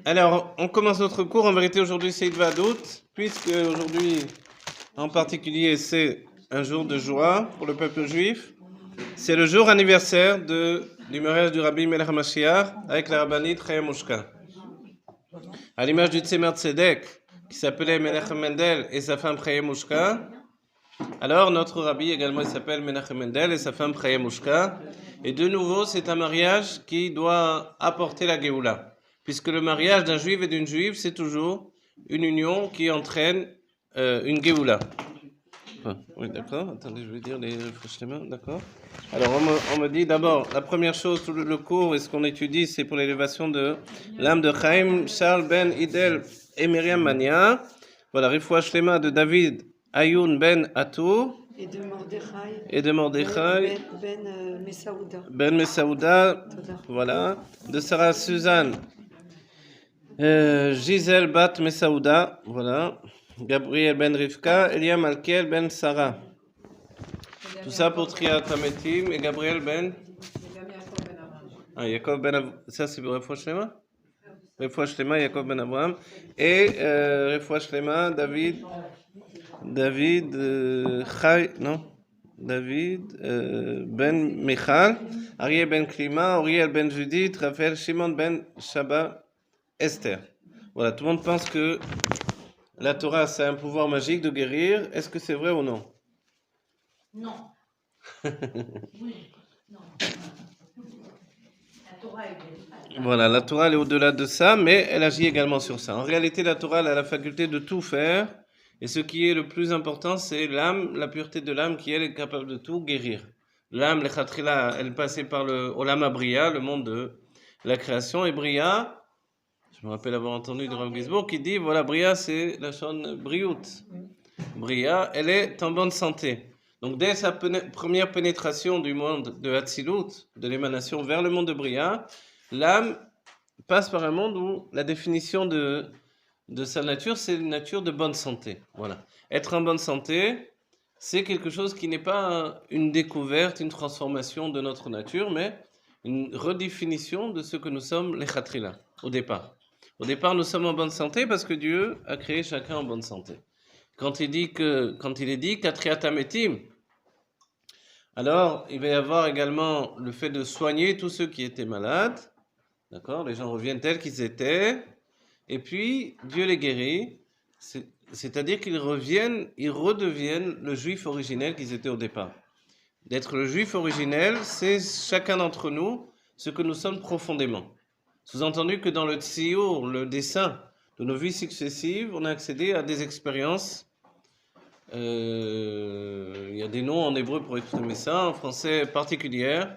Alors, on commence notre cours. En vérité, aujourd'hui, c'est Idvadout, puisque aujourd'hui, en particulier, c'est un jour de joie pour le peuple juif. C'est le jour anniversaire du mariage du Rabbi Melech HaMashiach avec la rabbinite Chaya Mushka. À l'image du Tzemar Tzedek, qui s'appelait Menachem Mendel et sa femme Chaya Mushka, alors notre rabbi également, il s'appelle Menachem Mendel et sa femme Chaya Mushka. Et de nouveau, c'est un mariage qui doit apporter la Géoula. Puisque le mariage d'un juif et d'une juive, c'est toujours une union qui entraîne une Géoula. Oui, d'accord. Attendez, je vais dire les mains, d'accord. Alors, on me dit d'abord, la première chose, tout le cours, et ce qu'on étudie, c'est pour l'élévation de l'âme de Chaim, Charles Ben Idel et Myriam Mania. Voilà, Refoua Shlema de David Ayoun Ben Atou. Et de Mordechai. Ben Messaouda. Voilà. De Sarah Suzanne. Gisèle Bat Messaouda. Voilà. Gabriel Ben Rivka. Elia Malkiel Ben Sarah. Tout ça pour Triat Hametim et Gabriel Ben. Yaakov Ben Avraham. Ça c'est pour Refoua Shlema. Refoua Shlema, Yaakov Ben Avraham. Et Refoua Shlema, David Ben Michal, Ariel Ben Klima, Auriel Ben Judith, Raphaël Shimon Ben Shaba, Esther. Voilà, tout le monde pense que la Torah, c'est un pouvoir magique de guérir. Est-ce que c'est vrai ou non? Non. Oui, non. La Torah est... Voilà, la Torah elle est au-delà de ça, mais elle agit également sur ça. En réalité, la Torah elle a la faculté de tout faire. Et ce qui est le plus important, c'est l'âme, la pureté de l'âme qui, elle, est capable de tout guérir. L'âme, l'Echatrila, elle passait par le Olam Bria, le monde de la création. Et Bria, je me rappelle avoir entendu de Rav Gisbourg qui dit, voilà, Bria, c'est la chaîne Briout. Bria, elle est en bonne santé. Donc, dès sa première pénétration du monde de Hatzilut, de l'émanation vers le monde de Bria, l'âme passe par un monde où la définition de sa nature, c'est une nature de bonne santé. Voilà. Être en bonne santé, c'est quelque chose qui n'est pas une découverte, une transformation de notre nature, mais une redéfinition de ce que nous sommes les Khatrila, au départ. Au départ, nous sommes en bonne santé parce que Dieu a créé chacun en bonne santé. Quand il est dit Katriatametim, alors il va y avoir également le fait de soigner tous ceux qui étaient malades. D'accord? Les gens reviennent tels qu'ils étaient. Et puis, Dieu les guérit, c'est-à-dire qu'ils redeviennent le juif originel qu'ils étaient au départ. D'être le juif originel, c'est chacun d'entre nous ce que nous sommes profondément. Sous-entendu que dans le tziour, le dessin de nos vies successives, on a accédé à des expériences. Il y a des noms en hébreu pour exprimer ça, en français particulière.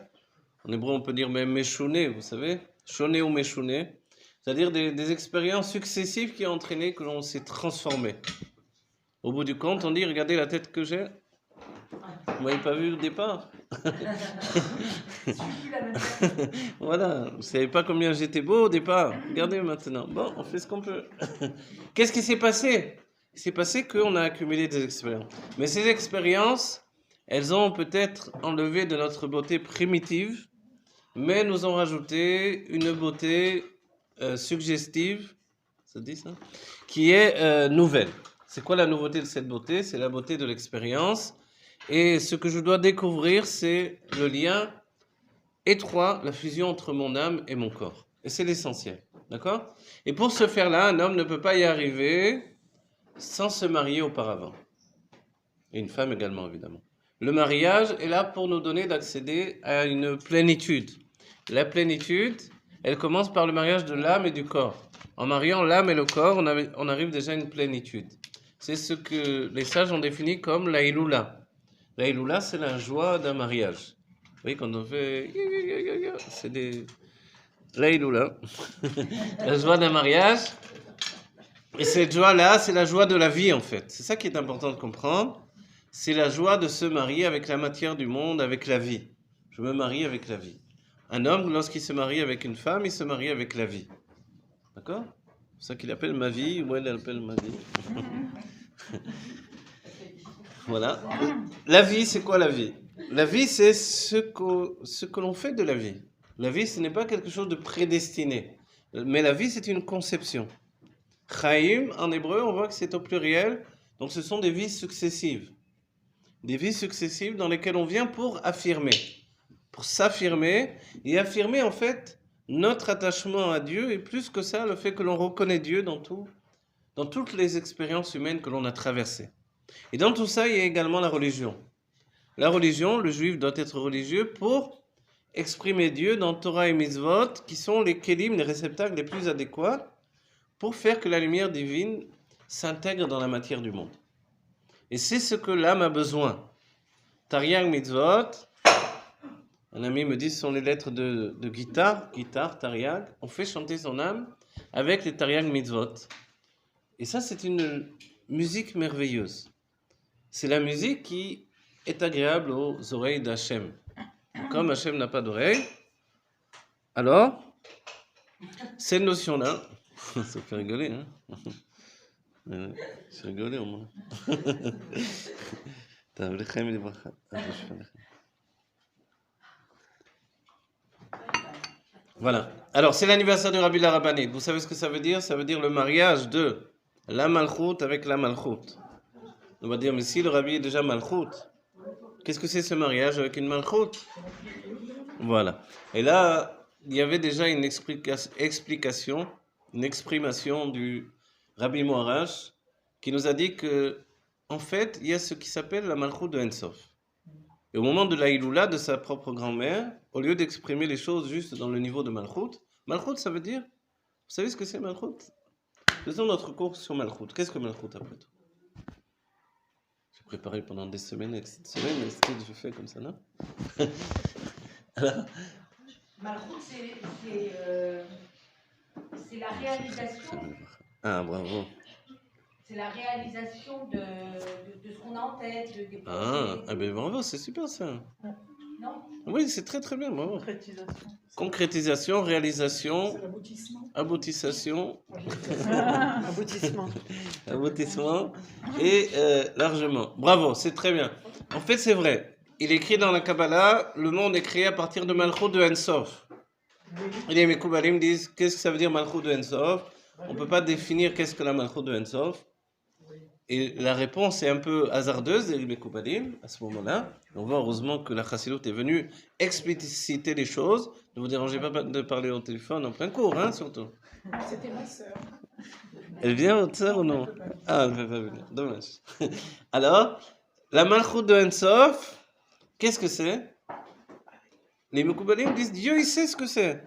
En hébreu, on peut dire même meshouné, vous savez, shoné ou meshouné. C'est-à-dire des expériences successives qui ont entraîné que l'on s'est transformé. Au bout du compte, on dit, regardez la tête que j'ai. Vous m'avez pas vu au départ. Voilà, vous ne savez pas combien j'étais beau au départ. Regardez maintenant. Bon, on fait ce qu'on peut. Qu'est-ce qui s'est passé? Il s'est passé qu'on a accumulé des expériences. Mais ces expériences, elles ont peut-être enlevé de notre beauté primitive, mais nous ont rajouté une beauté suggestive, ça dit ça, qui est nouvelle. C'est quoi la nouveauté de cette beauté? C'est la beauté de l'expérience. Et ce que je dois découvrir, c'est le lien étroit, la fusion entre mon âme et mon corps. Et c'est l'essentiel. D'accord? Et pour ce faire-là, un homme ne peut pas y arriver sans se marier auparavant. Et une femme également, évidemment. Le mariage est là pour nous donner d'accéder à une plénitude. La plénitude, elle commence par le mariage de l'âme et du corps. En mariant l'âme et le corps, on arrive déjà à une plénitude. C'est ce que les sages ont défini comme la Iloula. La Iloula, c'est la joie d'un mariage. Vous voyez, quand on fait... C'est des... La Iloula. La joie d'un mariage. Et cette joie-là, c'est la joie de la vie, en fait. C'est ça qui est important de comprendre. C'est la joie de se marier avec la matière du monde, avec la vie. Je me marie avec la vie. Un homme, lorsqu'il se marie avec une femme, il se marie avec la vie. D'accord? C'est ça qu'il appelle ma vie, ou elle appelle ma vie. Voilà. La vie, c'est quoi la vie? La vie, c'est ce que l'on fait de la vie. La vie, ce n'est pas quelque chose de prédestiné. Mais la vie, c'est une conception. Chaim, en hébreu, on voit que c'est au pluriel. Donc, ce sont des vies successives. Des vies successives dans lesquelles on vient pour affirmer. Pour s'affirmer et affirmer, en fait, notre attachement à Dieu. Et plus que ça, le fait que l'on reconnaît Dieu dans toutes les expériences humaines que l'on a traversées. Et dans tout ça, il y a également la religion. La religion, le juif doit être religieux pour exprimer Dieu dans Torah et Mitzvot, qui sont les kélim, les réceptacles les plus adéquats, pour faire que la lumière divine s'intègre dans la matière du monde. Et c'est ce que l'âme a besoin. Taryag Mitzvot, un ami me dit, ce sont les lettres de guitare, Taryag, on fait chanter son âme avec les Taryag Mitzvot. Et ça, c'est une musique merveilleuse. C'est la musique qui est agréable aux oreilles d'Hachem. Comme Hachem n'a pas d'oreilles, alors, cette notion-là, ça fait rigoler, hein? C'est rigolé au moins. Voilà. Alors, c'est l'anniversaire du Rabbi Larabanit. Vous savez ce que ça veut dire? Ça veut dire le mariage de la Malchoute avec la Malchoute. On va dire, mais si le Rabbi est déjà Malchoute, qu'est-ce que c'est ce mariage avec une Malchoute? Voilà. Et là, il y avait déjà une explication, une exprimation du Rabbi Moarash qui nous a dit que, en fait, il y a ce qui s'appelle la Malchoute de Ensof. Et au moment de la Iloula de sa propre grand-mère, au lieu d'exprimer les choses juste dans le niveau de Malchoute, Malchoute, ça veut dire, vous savez ce que c'est Malchoute? Faisons notre cours sur Malchoute. Qu'est-ce que Malchoute après tout? J'ai préparé pendant des semaines, et cette semaine, mais c'est que je fais comme ça, non? Alors, Malchoute, c'est la réalisation. Ah, bravo. C'est la réalisation de ce qu'on a en tête, des Ah, projets. ben bravo, c'est super ça. Non? Oui, c'est très très bien, bravo. Concrétisation. Concrétisation, réalisation, C'est l'aboutissement. aboutissation, Aboutissement. aboutissement et largement. Bravo, c'est très bien. En fait, c'est vrai. Il écrit dans la Kabbalah, le monde est créé à partir de Malchut de Ensof. Et les Mekoubalim disent, qu'est-ce que ça veut dire Malchut de Ensof? On ne peut pas définir qu'est-ce que la Malchut de Ensof. Et la réponse est un peu hasardeuse des Mekoubalim à ce moment-là. On voit heureusement que la Chassidut est venue expliciter les choses. Ne vous dérangez pas de parler au téléphone en plein cours, hein, surtout. C'était ma sœur. Elle vient, votre sœur, ou non? Ah, elle ne peut pas venir. Dommage. Alors, la Malchut de Ensof, qu'est-ce que c'est? Les Mekoubalim disent Dieu, il sait ce que c'est.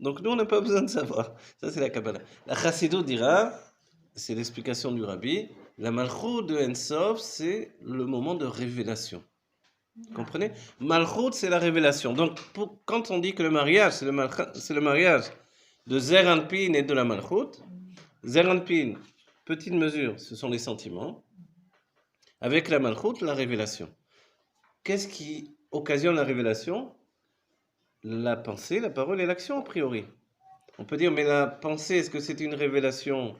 Donc nous, on n'a pas besoin de savoir. Ça, c'est la Kabbalah. La Chassidut dira, c'est l'explication du Rabbi, la Malchut de Ensof, c'est le moment de révélation. Vous comprenez? Malchut, c'est la révélation. Donc, quand on dit que le mariage, c'est le mariage de Zer Anpin et de la Malchut, Zer Anpin, petite mesure, ce sont les sentiments. Avec la Malchut, la révélation. Qu'est-ce qui occasionne la révélation? La pensée, la parole et l'action, a priori. On peut dire, mais la pensée, est-ce que c'est une révélation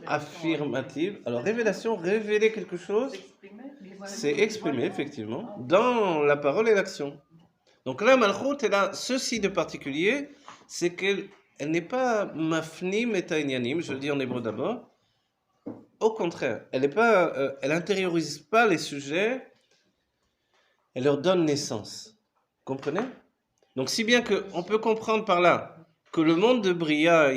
affirmative? Alors, révélation, révéler quelque chose, c'est exprimer, effectivement, dans la parole et l'action. Donc là, Malchut, elle a ceci de particulier, c'est qu'elle n'est pas mafnim et ta'inyanim, je le dis en hébreu d'abord. Au contraire, elle intériorise pas les sujets, elle leur donne naissance. Comprenez? Donc, si bien qu'on peut comprendre par là que le monde de Bria,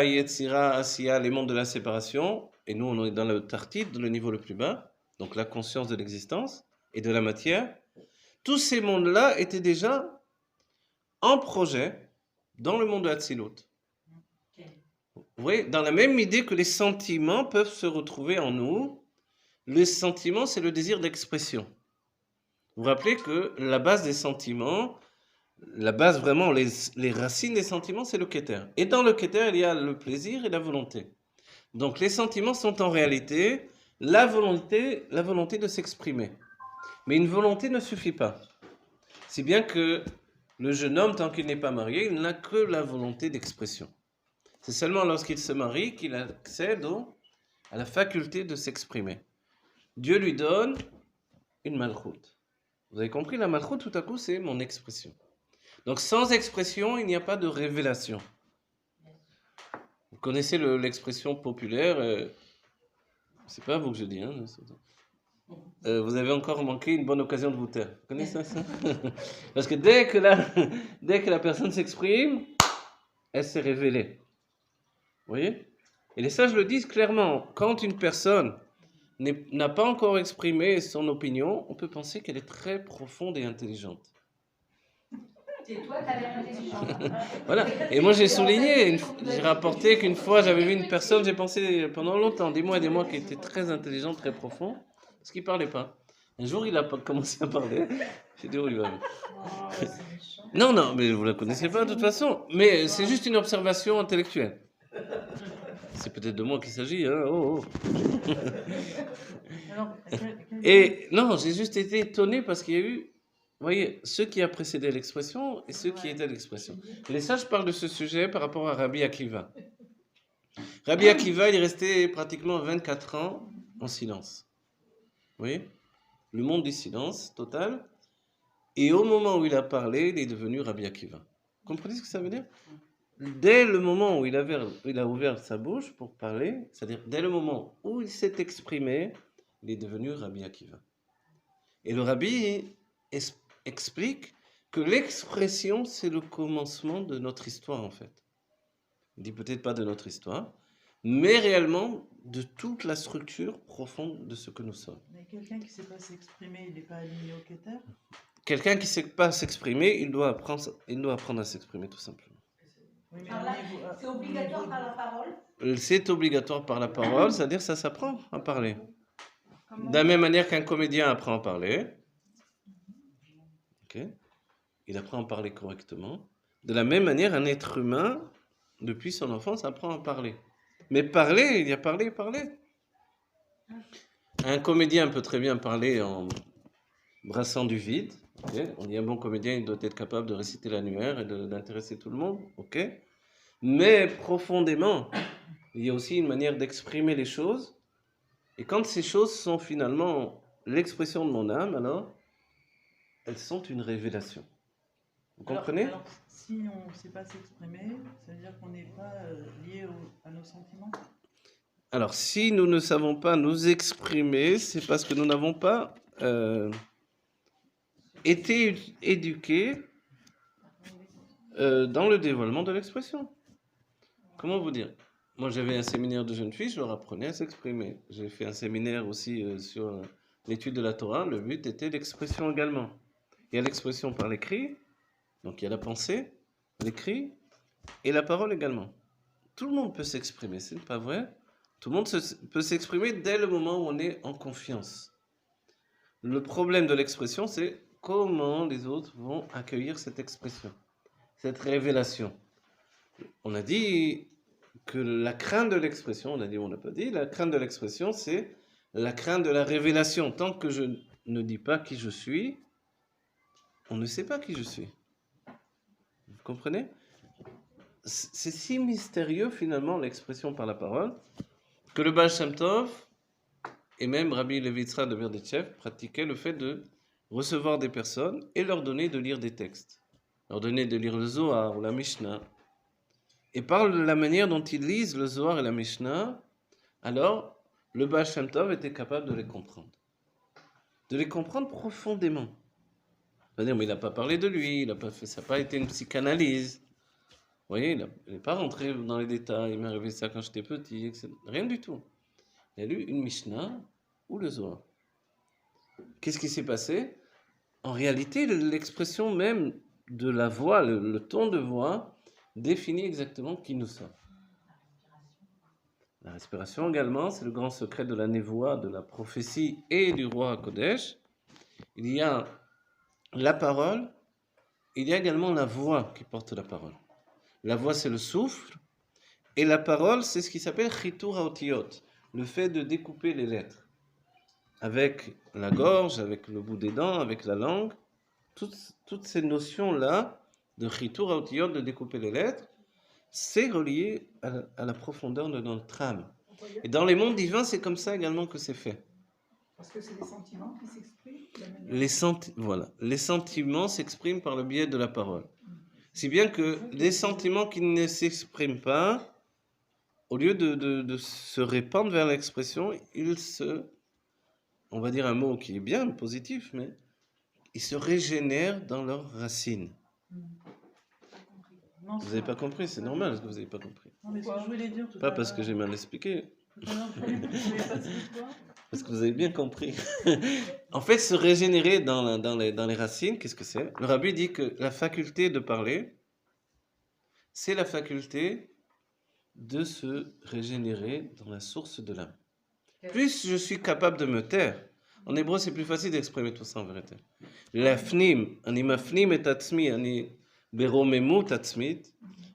Yetzira, Asiya, les mondes de la séparation, et nous on est dans le Tartid, le niveau le plus bas, donc la conscience de l'existence et de la matière, tous ces mondes-là étaient déjà en projet dans le monde de Hatzilut. Vous voyez, dans la même idée que les sentiments peuvent se retrouver en nous, le sentiment c'est le désir d'expression. Vous vous rappelez que la base des sentiments, la base vraiment, les racines des sentiments, c'est le Keter. Et dans le Keter, il y a le plaisir et la volonté. Donc les sentiments sont en réalité la volonté de s'exprimer. Mais une volonté ne suffit pas. Si bien que le jeune homme, tant qu'il n'est pas marié, il n'a que la volonté d'expression. C'est seulement lorsqu'il se marie qu'il accède à la faculté de s'exprimer. Dieu lui donne une malchoute. Vous avez compris, la malchoute, tout à coup, c'est mon expression. Donc sans expression, il n'y a pas de révélation. Vous connaissez l'expression populaire, c'est pas vous que je dis, hein, vous avez encore manqué une bonne occasion de vous taire. Vous connaissez ça? Parce que dès que la personne s'exprime, elle s'est révélée. Vous voyez? Et les sages le disent clairement. Quand une personne n'a pas encore exprimé son opinion, on peut penser qu'elle est très profonde et intelligente. C'est toi, t'as l'air intelligent. Voilà. Et moi, j'ai souligné, j'ai rapporté qu'une fois, j'avais vu une personne, j'ai pensé pendant longtemps, des mois et des mois, qui était très intelligent, très profond, parce qu'il ne parlait pas. Un jour, il a commencé à parler. J'ai dit, oh, il va. Non, non, mais vous ne la connaissez pas de toute façon. Mais c'est juste une observation intellectuelle. C'est peut-être de moi qu'il s'agit. Hein. Oh, oh. Et non, j'ai juste été étonné parce qu'il y a eu, vous voyez, ce qui a précédé l'expression et ce qui était l'expression. Les sages parlent de ce sujet par rapport à Rabbi Akiva. Rabbi Akiva, il est resté pratiquement 24 ans en silence. Vous voyez, le monde du silence total. Et au moment où il a parlé, il est devenu Rabbi Akiva. Vous comprenez ce que ça veut dire? Dès le moment où il a ouvert sa bouche pour parler, c'est-à-dire dès le moment où il s'est exprimé, il est devenu Rabbi Akiva. Et le Rabbi explique que l'expression, c'est le commencement de notre histoire, en fait. Il dit peut-être pas de notre histoire, mais réellement de toute la structure profonde de ce que nous sommes. Mais quelqu'un qui ne sait pas s'exprimer, il n'est pas aligné au Keter? Quelqu'un qui ne sait pas s'exprimer, il doit apprendre à s'exprimer, tout simplement. Oui, C'est obligatoire par la parole? C'est obligatoire par la parole, c'est-à-dire ça s'apprend à parler. De la même manière qu'un comédien apprend à parler, okay, il apprend à parler correctement. De la même manière, un être humain, depuis son enfance, apprend à parler. Mais parler, il y a parler et parler. Un comédien peut très bien parler en brassant du vide. Okay. On dit un bon comédien, il doit être capable de réciter l'annuaire et d'intéresser tout le monde. Okay. Mais profondément, il y a aussi une manière d'exprimer les choses. Et quand ces choses sont finalement l'expression de mon âme, alors, elles sont une révélation. Vous comprenez? Alors, si on ne sait pas s'exprimer, ça veut dire qu'on n'est pas lié à nos sentiments? Alors, si nous ne savons pas nous exprimer, c'est parce que nous n'avons pas été éduqués dans le dévoilement de l'expression. Comment vous dire? Moi, j'avais un séminaire de jeunes filles, je leur apprenais à s'exprimer. J'ai fait un séminaire aussi sur l'étude de la Torah. Le but était l'expression également. Il y a l'expression par l'écrit, donc il y a la pensée, l'écrit et la parole également. Tout le monde peut s'exprimer, c'est pas vrai? Tout le monde peut s'exprimer dès le moment où on est en confiance. Le problème de l'expression, c'est comment les autres vont accueillir cette expression, cette révélation. On a dit que la crainte de l'expression, on a dit ou on n'a pas dit, la crainte de l'expression, c'est la crainte de la révélation. Tant que je ne dis pas qui je suis, on ne sait pas qui je suis. Vous comprenez? C'est si mystérieux finalement l'expression par la parole que le Baal Shem Tov et même Rabbi Levi Yitzhak de Berditchev pratiquaient le fait de recevoir des personnes et leur donner de lire des textes, leur donner de lire le Zohar ou la Mishnah. Et par la manière dont ils lisent le Zohar et la Mishnah, alors le Baal Shem Tov était capable de les comprendre. De les comprendre profondément. C'est-à-dire, mais il n'a pas parlé de lui, ça n'a pas été une psychanalyse. Vous voyez, il n'est pas rentré dans les détails, il m'est arrivé ça quand j'étais petit, etc. Rien du tout. Il a lu une Mishnah ou le Zohar. Qu'est-ce qui s'est passé? En réalité, l'expression même de la voix, le ton de voix, définit exactement qui nous sommes. La respiration également, c'est le grand secret de la névoie, de la prophétie et du roi Kodesh. Il y a la parole, il y a également la voix qui porte la parole. La voix, c'est le souffle, et la parole, c'est ce qui s'appelle chitur haotiyot, le fait de découper les lettres. Avec la gorge, avec le bout des dents, avec la langue, toutes ces notions-là de chitur haotiyot, de découper les lettres, c'est relié à la profondeur de notre âme. Et dans les mondes divins, c'est comme ça également que c'est fait. Parce que c'est les sentiments qui s'expriment. Voilà. Les sentiments s'expriment par le biais de la parole. Si bien que des sentiments qui ne s'expriment pas, au lieu de se répandre vers l'expression, on va dire un mot qui est bien, positif, mais ils se régénèrent dans leurs racines. Non, Vous n'avez pas compris, c'est normal que vous n'avez pas compris. Non, mais ce que je voulais dire tout à Pas l'heure. parce que j'ai mal expliqué, Tout à l'heure, je voulais pas dire quoi. parce que vous avez bien compris. En fait, se régénérer dans les racines, qu'est-ce que c'est? Le rabbi dit que la faculté de parler, c'est la faculté de se régénérer dans la source de l'âme. Plus je suis capable de me taire, en hébreu c'est plus facile d'exprimer tout ça en vérité. L'afnim, ani mafnim et atzmi, ani beromemut atzmit,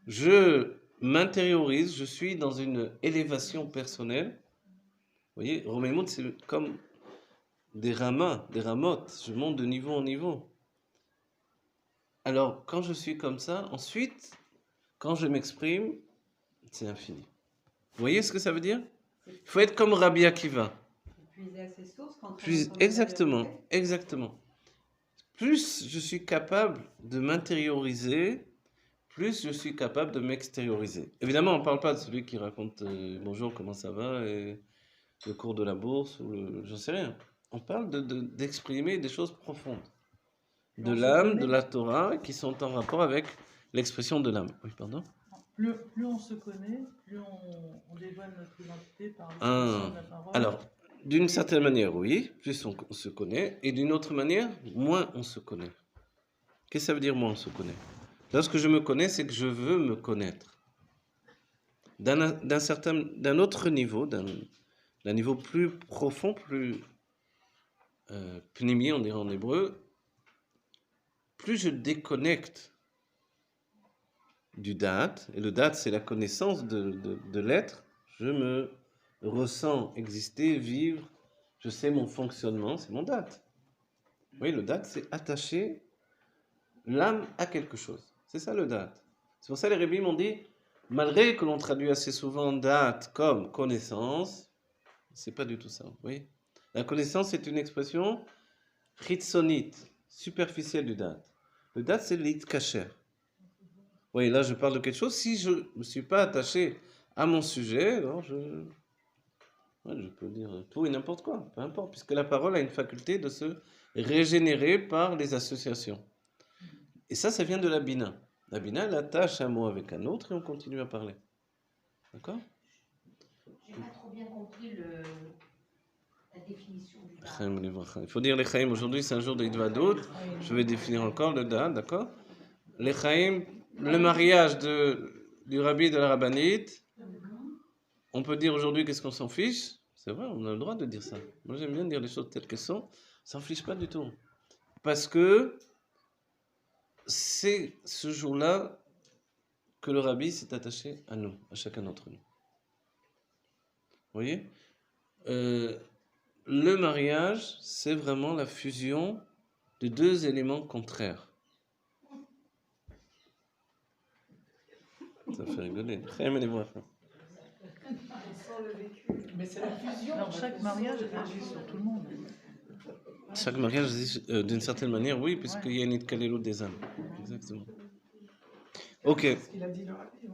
je m'intériorise, je suis dans une élévation personnelle. Vous voyez, romemut c'est comme des ramas, des ramottes, je monte de niveau en niveau. Alors quand je suis comme ça, ensuite, quand je m'exprime, c'est infini. Vous voyez ce que ça veut dire? Il faut être comme Rabbi Akiva. Puiser à ses sources quand Exactement, exactement. Plus je suis capable de m'intérioriser, plus je suis capable de m'extérioriser. Évidemment, on ne parle pas de celui qui raconte bonjour, comment ça va, et le cours de la bourse, ou j'en sais rien. On parle d'exprimer des choses profondes. De l'âme, de la Torah, qui sont en rapport avec l'expression de l'âme. Oui, pardon? Plus on se connaît, plus on dévoile notre identité par l'expression de la parole. Alors, d'une certaine manière, oui, plus on se connaît, et d'une autre manière, moins on se connaît. Qu'est-ce que ça veut dire moins on se connaît? Lorsque je me connais, c'est que je veux me connaître. D'un autre niveau, d'un niveau plus profond, plus pnimi, on dirait en hébreu, plus je déconnecte du date, et le date c'est la connaissance de l'être, je me ressens exister, vivre, je sais mon fonctionnement, c'est mon date. Oui, le date c'est attacher l'âme à quelque chose. C'est ça le date. C'est pour ça les rabbins m'ont dit, malgré que l'on traduit assez souvent date comme connaissance, c'est pas du tout ça. Oui. La connaissance c'est une expression chitzonite, superficielle du date. Le date c'est l'itkacher. Oui, là je parle de quelque chose. Si je ne me suis pas attaché à mon sujet, alors je peux dire tout et n'importe quoi, peu importe, puisque la parole a une faculté de se régénérer par les associations. Et ça vient de la bina. La bina, elle attache un mot avec un autre et on continue à parler. D'accord? J'ai pas trop bien compris la définition du date. Il faut dire les chaim. Aujourd'hui, c'est un jour de Hidvadut. Je vais définir encore le date, d'accord? Les chaim, le mariage du rabbi et de la rabbinite. On peut dire aujourd'hui qu'est-ce qu'on s'en fiche. C'est vrai, on a le droit de dire ça. Moi, j'aime bien dire les choses telles qu'elles sont. On s'en fiche pas du tout. Parce que c'est ce jour-là que le rabbi s'est attaché à nous, à chacun d'entre nous. Vous voyez? Le mariage, c'est vraiment la fusion de deux éléments contraires. Ça fait rigoler. Mais c'est la fusion. Alors chaque mariage agit sur tout le monde. Chaque mariage, d'une certaine manière, oui, puisqu'il y a une itkalelou des âmes. Exactement. Ok. C'est ce qu'il a dit le rabbi.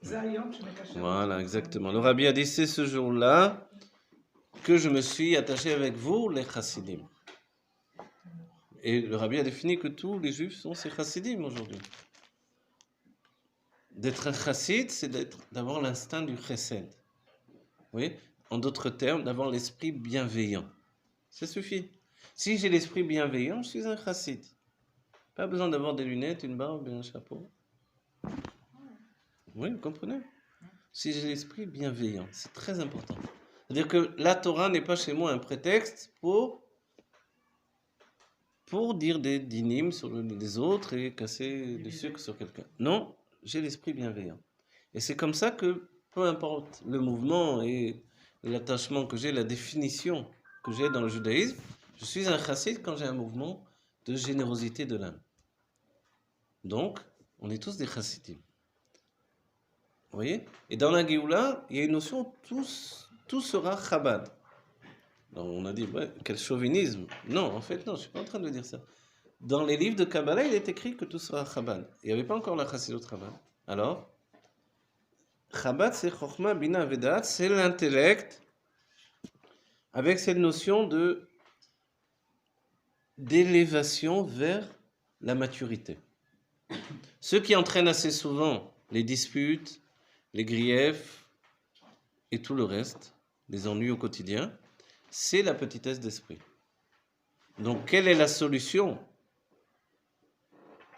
Zayom, je me cache. Voilà, exactement. Le rabbi a dit, c'est ce jour-là que je me suis attaché avec vous, les chassidim. Et le rabbi a défini que tous les juifs sont ces chassidim aujourd'hui. D'être un chassid, c'est d'avoir l'instinct du chesed. Vous voyez? En d'autres termes, d'avoir l'esprit bienveillant. Ça suffit. Si j'ai l'esprit bienveillant, je suis un chassid. Pas besoin d'avoir des lunettes, une barbe et un chapeau. Oui, vous comprenez? Si j'ai l'esprit bienveillant, c'est très important. C'est-à-dire que la Torah n'est pas chez moi un prétexte pour dire des dynimes sur les autres et casser du sucre sur quelqu'un. Non, j'ai l'esprit bienveillant. Et c'est comme ça que, peu importe le mouvement et l'attachement que j'ai, la définition que j'ai dans le judaïsme, je suis un chassid quand j'ai un mouvement de générosité de l'âme. Donc, on est tous des chassidim. Vous voyez? Et dans la Géoula, il y a une notion, tout sera Chabad. Alors on a dit, ouais, quel chauvinisme. Non, en fait, non, je ne suis pas en train de dire ça. Dans les livres de Kabbalah, il est écrit que tout sera Chabad. Il n'y avait pas encore la Chassidut Chabad. Alors, Chabad, c'est Chokhmah, Bina, Vedat, c'est l'intellect avec cette notion d'élévation vers la maturité. Ce qui entraîne assez souvent les disputes, les griefs et tout le reste, les ennuis au quotidien, c'est la petitesse d'esprit. Donc, quelle est la solution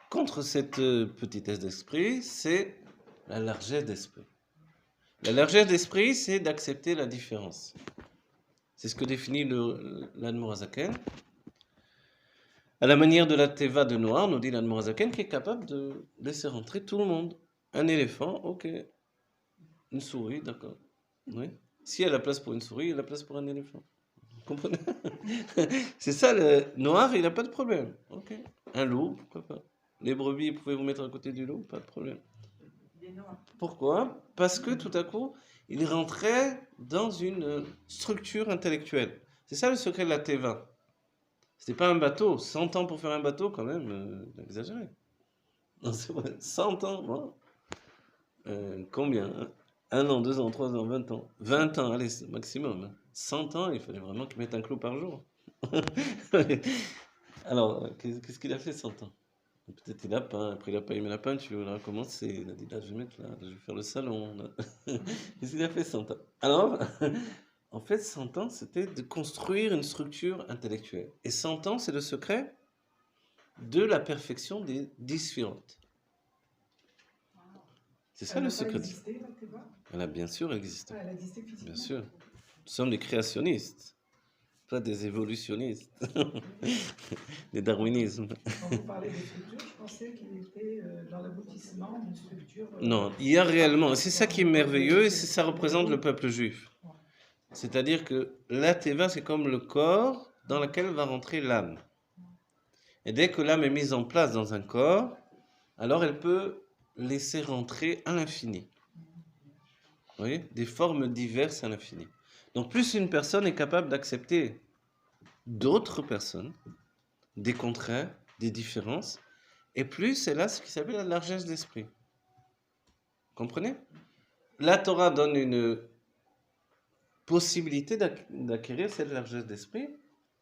contre cette petitesse d'esprit? C'est la largesse d'esprit. La largesse d'esprit, c'est d'accepter la différence. C'est ce que définit l'Admorazaken. À la manière de la Teva de Noir, nous dit l'Admorazaken, qui est capable de laisser rentrer tout le monde. Un éléphant, ok. Une souris, d'accord. Oui. S'il y a la place pour une souris, il y a la place pour un éléphant. Vous comprenez? C'est ça, le noir, il n'a pas de problème. Ok. Un loup, pourquoi pas? Les brebis, vous pouvez vous mettre à côté du loup, pas de problème. Pourquoi? Parce que tout à coup, il rentrait dans une structure intellectuelle. C'est ça le secret de la Teva. C'était pas un bateau. 100 ans pour faire un bateau, quand même, exagéré. Non, c'est vrai. 100 ans, bon. Combien? 1 an, 2 ans, 3 ans, 20 ans. 20 ans, allez, c'est maximum. 100 ans, il fallait vraiment qu'il mette un clou par jour. Alors, qu'est-ce qu'il a fait 100 ans? Peut-être il a peint, après il a pas aimé la peinture, il a recommencé, il a dit là je vais mettre là, je vais faire le salon. Qu'est-ce qu'il a fait 100 ans? Alors, en fait 100 ans c'était de construire une structure intellectuelle. Et 100 ans c'est le secret de la perfection des 10 suivantes. C'est ça le secret. Existé, la Teva? Elle a bien sûr existé, Elle a existé physiquement. bien sûr. Nous sommes des créationnistes, pas des évolutionnistes, des darwinismes. Quand vous parlez de structure, je pensais qu'il était dans l'aboutissement d'une structure. Non, il y a réellement, c'est ça qui est merveilleux et ça représente le peuple juif. C'est-à-dire que la Teva, c'est comme le corps dans lequel va rentrer l'âme. Et dès que l'âme est mise en place dans un corps, alors elle peut laisser rentrer à l'infini. Vous voyez? Des formes diverses à l'infini. Donc plus une personne est capable d'accepter d'autres personnes, des contraires, des différences, et plus elle a ce qui s'appelle la largesse d'esprit. Comprenez? La Torah donne une possibilité d'acquérir cette largesse d'esprit,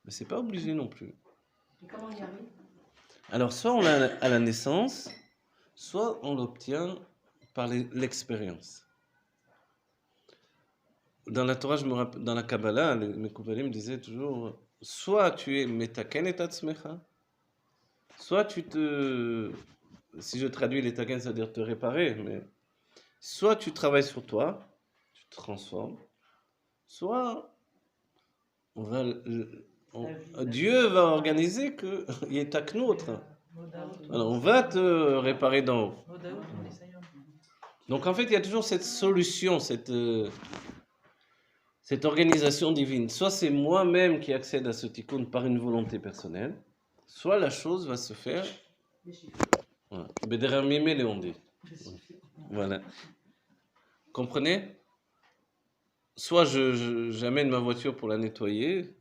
mais c'est pas obligé non plus. Et comment y arrive? Alors, soit on l'a à la naissance, soit on l'obtient par l'expérience. Dans la Torah, dans la Kabbalah, mes Kouvalim me disaient toujours, soit tu es metaken et tatzmecha, soit si je traduis les taken, c'est-à-dire te réparer, mais soit tu travailles sur toi, tu te transformes, soit Dieu va organiser qu'il y ait taknout. Alors on va te réparer d'en haut. Donc en fait, il y a toujours cette solution, cette organisation divine. Soit c'est moi-même qui accède à ce tikkun par une volonté personnelle, soit la chose va se faire. Voilà. Bederamime on dit. Voilà. Comprenez? Soit j'amène ma voiture pour la nettoyer,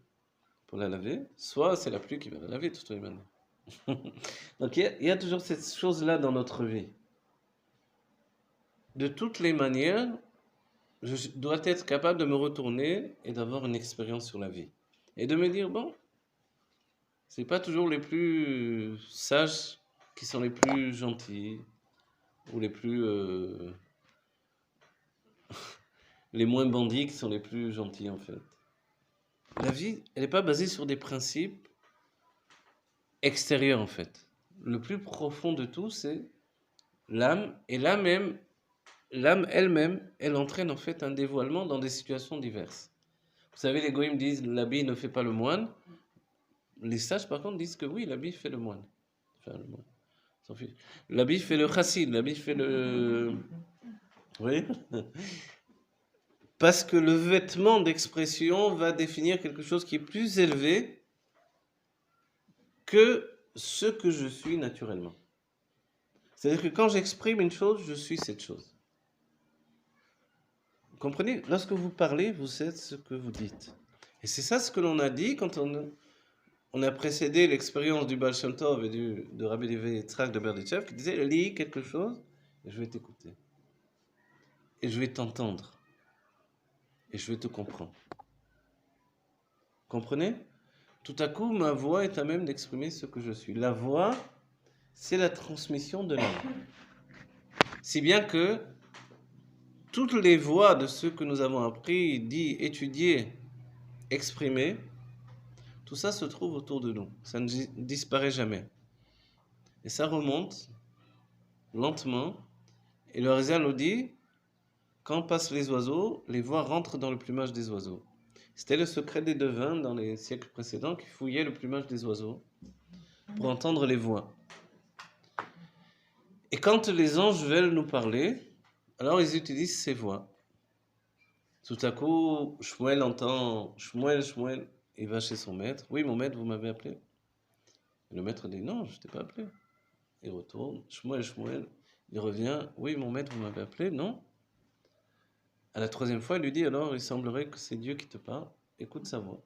pour la laver, soit c'est la pluie qui va la laver de toute manière. Donc il y a toujours cette chose-là dans notre vie. De toutes les manières, je dois être capable de me retourner et d'avoir une expérience sur la vie. Et de me dire, bon, c'est pas toujours les plus sages qui sont les plus gentils, ou les plus... les moins bandits qui sont les plus gentils, en fait. La vie, elle n'est pas basée sur des principes extérieurs, en fait. Le plus profond de tout, c'est l'âme, et l'âme elle-même, elle entraîne en fait un dévoilement dans des situations diverses. Vous savez, les goïms disent l'habit ne fait pas le moine. Les sages, par contre, disent que oui, l'habit fait le moine. Enfin, le moine. L'habit fait le chassid, l'habit fait le... Oui. Parce que le vêtement d'expression va définir quelque chose qui est plus élevé que ce que je suis naturellement. C'est-à-dire que quand j'exprime une chose, je suis cette chose. Vous comprenez? Lorsque vous parlez, vous êtes ce que vous dites. Et c'est ça ce que l'on a dit quand on a précédé l'expérience du Baal Shem Tov et de Rabbi Levi Yitzhak de Berditchev qui disait lis quelque chose et je vais t'écouter. Et je vais t'entendre. Et je vais te comprendre. Comprenez? Tout à coup, ma voix est à même d'exprimer ce que je suis. La voix, c'est la transmission de l'âme. Si bien que toutes les voix de ceux que nous avons appris, dit, étudié, exprimé, tout ça se trouve autour de nous. Ça ne disparaît jamais. Et ça remonte lentement. Et le Harizal nous dit, quand passent les oiseaux, les voix rentrent dans le plumage des oiseaux. C'était le secret des devins dans les siècles précédents qui fouillaient le plumage des oiseaux pour entendre les voix. Et quand les anges veulent nous parler, alors ils utilisent ces voix. Tout à coup, Shmuel entend Shmuel, il va chez son maître. Oui, mon maître, vous m'avez appelé. Et le maître dit non, je ne t'ai pas appelé. Il retourne, Shmuel, il revient. Oui, mon maître, vous m'avez appelé. Non. À la troisième fois, il lui dit alors, il semblerait que c'est Dieu qui te parle. Écoute sa voix.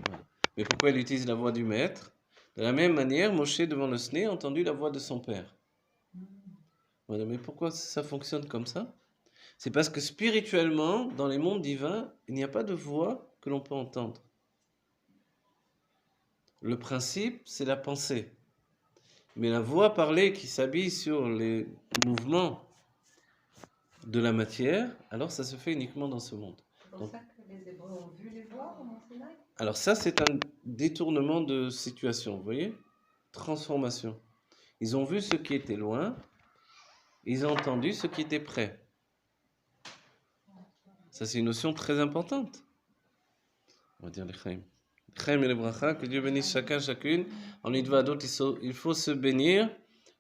Voilà. Mais pourquoi il utilise la voix du maître? De la même manière, Moshe, devant le Sné, a entendu la voix de son père. Voilà. Mais pourquoi ça fonctionne comme ça? C'est parce que spirituellement, dans les mondes divins, il n'y a pas de voix que l'on peut entendre. Le principe, c'est la pensée. Mais la voix parlée qui s'habille sur les mouvements de la matière, alors ça se fait uniquement dans ce monde. C'est pour ça que les Hébreux ont vu les voix au Mont Sinaï. Alors ça, c'est un détournement de situation, vous voyez? Transformation. Ils ont vu ce qui était loin, ils ont entendu ce qui était près. Ça, c'est une notion très importante. On va dire les Chaim. Les Chaim et les Bracha, que Dieu bénisse chacun, chacune. En Idvadot, il faut se bénir.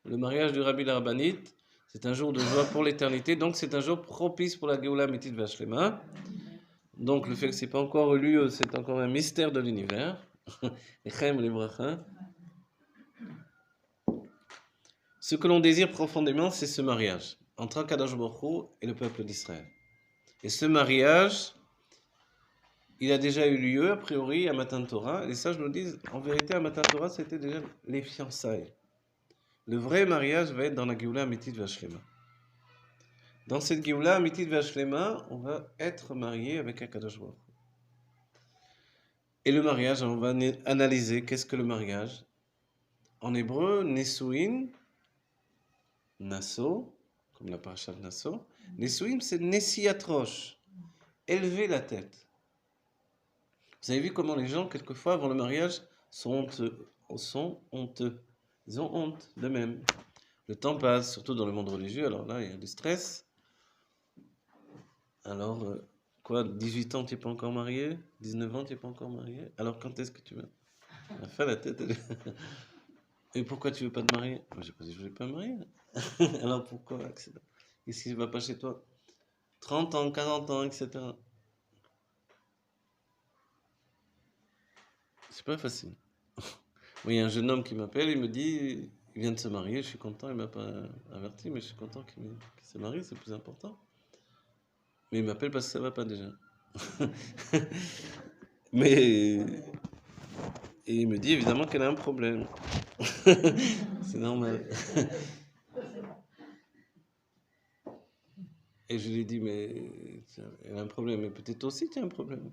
Le mariage du Rabbi Larbanit, c'est un jour de joie pour l'éternité. Donc, c'est un jour propice pour la Géoula Mitit Vashlema. Donc, le fait que ce n'est pas encore eu lieu, c'est encore un mystère de l'univers. Les Chaim et les Bracha. Ce que l'on désire profondément, c'est ce mariage entre Akadosh Baruch Hu et le peuple d'Israël. Et ce mariage, il a déjà eu lieu, a priori, à Matan Torah. Les sages nous disent, en vérité, à Matan Torah, c'était déjà les fiançailles. Le vrai mariage va être dans la Géoula Amitit Vashlema. Dans cette Géoula Amitit Vashlema, on va être marié avec Akadosh Baruch Hu. Et le mariage, on va analyser qu'est-ce que le mariage. En hébreu, Nesuin, Nasso, comme la paracha de Nasso. Nesuim, c'est Nesiatrosh, élever la tête. Vous avez vu comment les gens, quelquefois, avant le mariage, sont honteux. Ils ont honte d'eux-mêmes. Le temps passe, surtout dans le monde religieux, alors là, il y a du stress. Alors, 18 ans, tu n'es pas encore marié? 19 ans, tu n'es pas encore marié? Alors, quand est-ce que tu veux? Enfin, la tête, elle... Et pourquoi tu ne veux pas te marier? Moi, j'ai pas dit que je ne voulais pas me marier. Alors, pourquoi? Qu'est-ce qui ne va pas chez toi? 30 ans, 40 ans, etc. C'est pas facile. Oui, il y a un jeune homme qui m'appelle, il me dit, il vient de se marier, je suis content, il ne m'a pas averti, mais je suis content qu'il se marie, c'est le plus important. Mais il m'appelle parce que ça ne va pas déjà. Mais et il me dit évidemment qu'elle a un problème. C'est normal. Et je lui dis, mais elle a un problème, mais peut-être toi aussi tu as un problème.